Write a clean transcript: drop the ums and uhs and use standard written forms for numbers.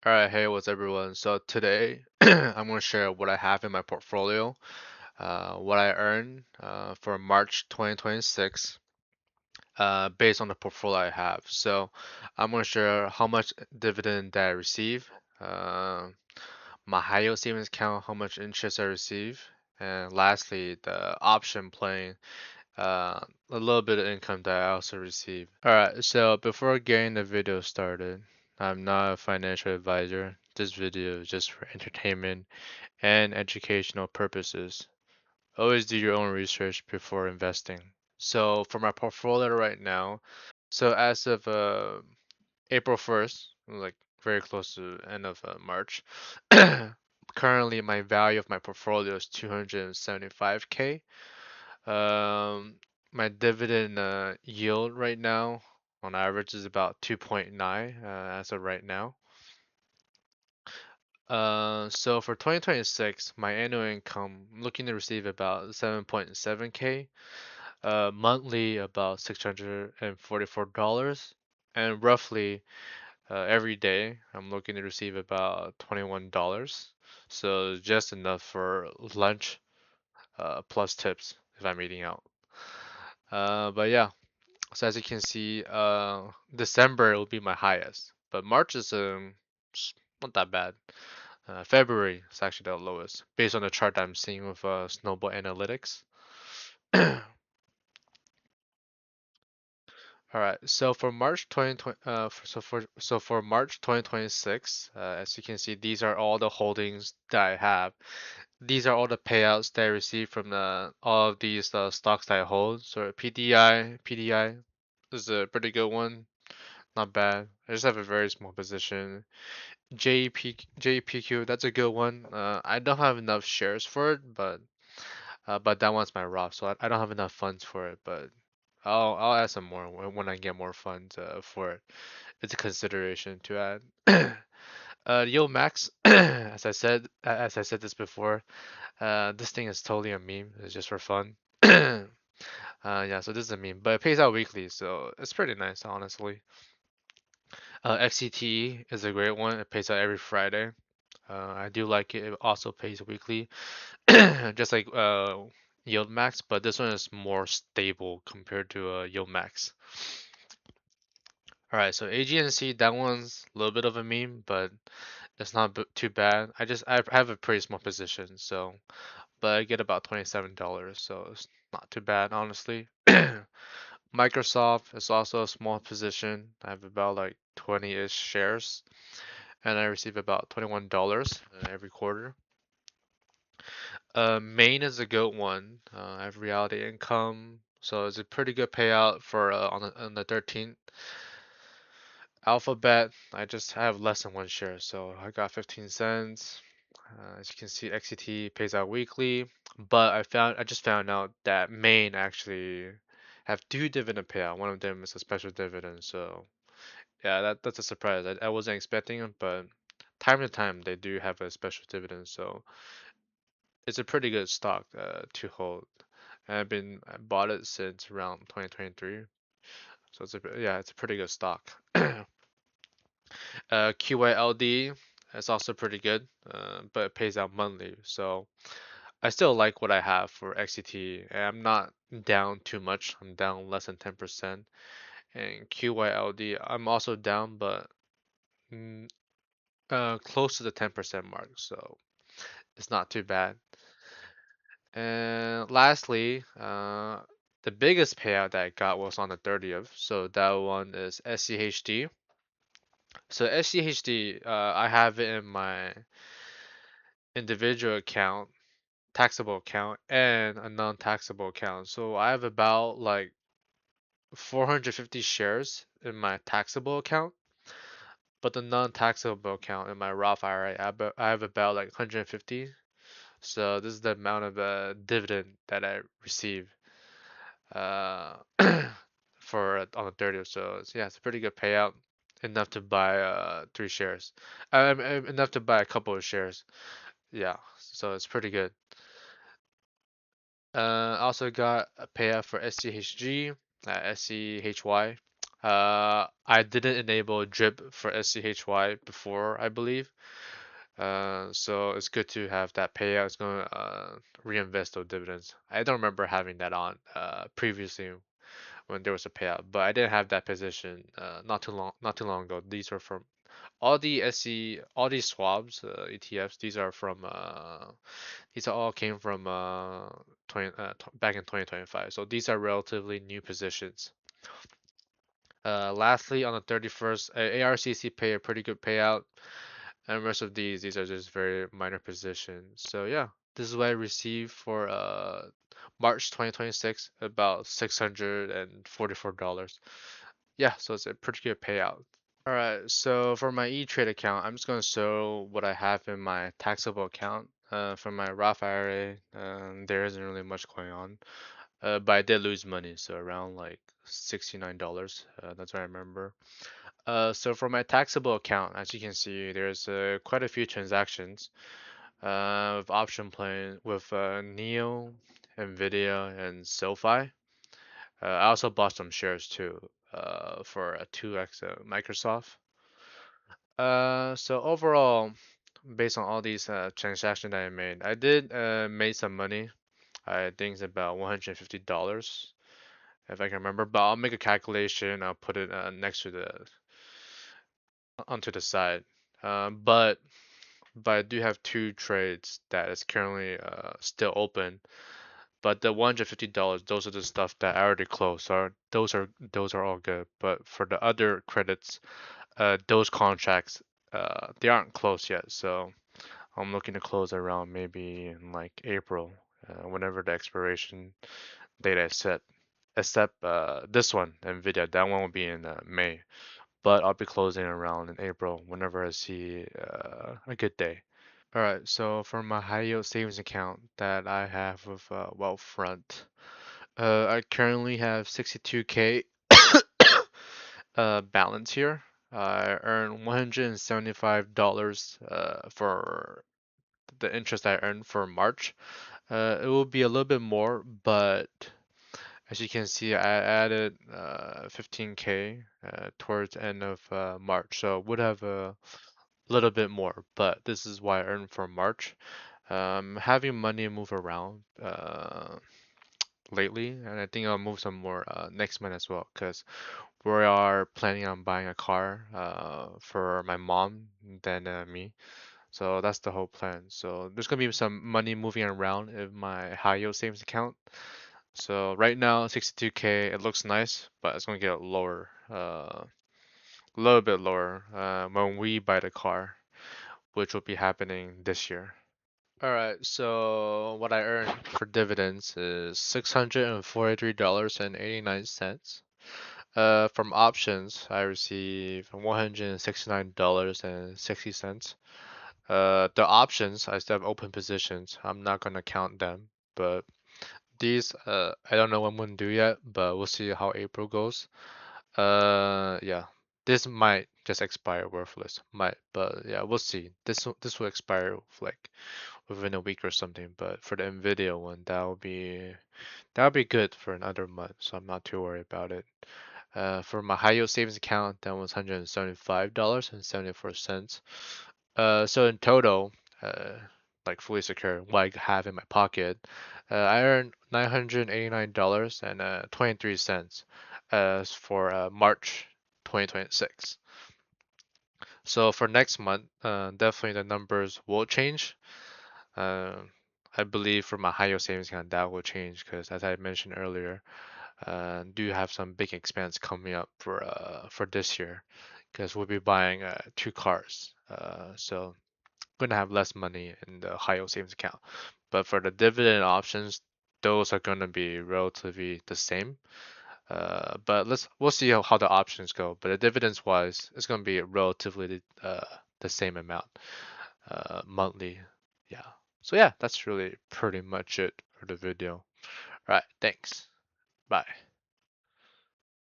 Alright, hey, what's everyone? So today I'm going to share what I have in my portfolio, what I earned for March 2026, based on the portfolio I have. So I'm going to share how much dividend that I receive, uh, my high yield savings account, how much interest I receive, and lastly, the option playing, a little bit of income that I also receive. Alright, so before getting the video started, I'm not a financial advisor. This video is just for entertainment and educational purposes. Always do your own research before investing. So for my portfolio right now, so as of April 1st, like very close to end of March, currently my value of my portfolio is 275K. Um, my dividend yield right now on average is about 2.9 as of right now. So for 2026, my annual income, I'm looking to receive about 7.7K, monthly about $644, and roughly every day I'm looking to receive about $21. So just enough for lunch, plus tips if I'm eating out. But yeah, so as you can see, December will be my highest, but March is not that bad. February is actually the lowest, based on the chart I'm seeing with Snowball Analytics. All right, so for March 2020, for March 2026, as you can see, these are all the holdings that I have. These are all the payouts that I receive from all of these stocks that I hold. So PDI is a pretty good one, not bad. I just have a very small position. JPQ, that's a good one. I don't have enough shares for it, but that one's my Roth, so I don't have enough funds for it. But I'll add some more when I get more funds for it. It's a consideration to add. Yo Max, as I said this before, this thing is totally a meme. It's just for fun. Yeah, so this is a meme, but it pays out weekly, so it's pretty nice, honestly. XCTE is a great one. It pays out every Friday. I do like it. It also pays weekly, just like Yield Max, but this one is more stable compared to Yield Max. All right, so AGNC, that one's a little bit of a meme, but it's not too bad. I have a pretty small position, so but I get about $27, so it's not too bad, honestly. Microsoft is also a small position. I have about like 20-ish shares, and I receive about $21 every quarter. Maine is a good one. I have reality income, so it's a pretty good payout for on the 13th. Alphabet, I just have less than one share, so I got 15 cents. As you can see, XCT pays out weekly, but I just found out that Maine actually have two dividend payout. One of them is a special dividend, so yeah, that's a surprise. I wasn't expecting it, but time to time they do have a special dividend, so it's a pretty good stock to hold. And I bought it since around 2023, so it's a pretty good stock. QYLD is also pretty good, but it pays out monthly, so I still like what I have for XCT, and I'm not down too much. I'm down less than 10%. And QYLD, I'm also down, but mm, close to the 10% mark, so it's not too bad. And lastly, the biggest payout that I got was on the 30th, so that one is SCHD. So SCHD, I have it in my individual account, taxable account, and a non-taxable account. So I have about like 450 shares in my taxable account, but the non-taxable account in my Roth IRA, I have about like 150. So this is the amount of dividend that I receive uh, for on the 30th. So yeah, it's a pretty good payout, enough to buy three shares, enough to buy a couple of shares. Yeah, so it's pretty good. Also got a payout for SCHG, SCHY. I didn't enable drip for SCHY before, I believe. So it's good to have that payout. It's gonna reinvest those dividends. I don't remember having that on previously when there was a payout, but I didn't have that position not too long ago. These were from all the SC, all these swabs, ETFs. These all came from 20 back in 2025. So these are relatively new positions. Lastly, on the 31st, ARCC pay a pretty good payout, and the rest of these are just very minor positions. So yeah, this is what I received for March 2026, about $644. Yeah, so it's a pretty good payout. All right, so for my E-Trade account, I'm just going to show what I have in my taxable account. For my Roth IRA, there isn't really much going on. But I did lose money, so around like $69. That's what I remember. So for my taxable account, as you can see, there's quite a few transactions with option playing with Neo, Nvidia, and SoFi. I also bought some shares too for a 2x Microsoft. So overall, based on all these transactions that I made, I did made some money. I think it's about $150 if I can remember. But I'll make a calculation. I'll put it next to the onto the side. But I do have two trades that is currently still open. But the $150, those are the stuff that I already closed. So those are all good. But for the other credits, those contracts they aren't closed yet. So I'm looking to close around maybe in like April, whenever the expiration date is set. Except this one, Nvidia, that one will be in May. But I'll be closing around in April whenever I see a good day. All right, so for my high yield savings account that I have with Wealthfront, I currently have 62K balance here. I earn $175 for the interest I earned for March. It will be a little bit more, but as you can see, I added 15K towards the end of March, so would have a little bit more, but this is why I earned for March. Having money move around lately, and I think I'll move some more next month as well, because we are planning on buying a car for my mom, then me. So that's the whole plan. So there's gonna be some money moving around in my high yield savings account. So right now, 62K, it looks nice, but it's gonna get lower, a little bit lower, when we buy the car, which will be happening this year. All right, so what I earned for dividends is $643.89. From options, I received $169.60. The options, I still have open positions. I'm not gonna count them, but these, I don't know what I'm gonna do yet, but we'll see how April goes. Yeah, this might just expire worthless, might, but yeah, we'll see. This will expire like within a week or something. But for the Nvidia one, that would be good for another month, so I'm not too worried about it. For my high yield savings account, that was $175.74. So in total, like fully secure, what I have in my pocket, I earned $989.23 for March 2026. So for next month, definitely the numbers will change. Uh, I believe for my high yield savings account that will change because as I mentioned earlier, do have some big expense coming up for this year because we'll be buying two cars. So gonna have less money in the high yield savings account. But for the dividend options, those are gonna be relatively the same. But we'll see how the options go. But the dividends wise, it's gonna be relatively the same amount monthly. Yeah. So yeah, that's really pretty much it for the video. All right, thanks. Bye.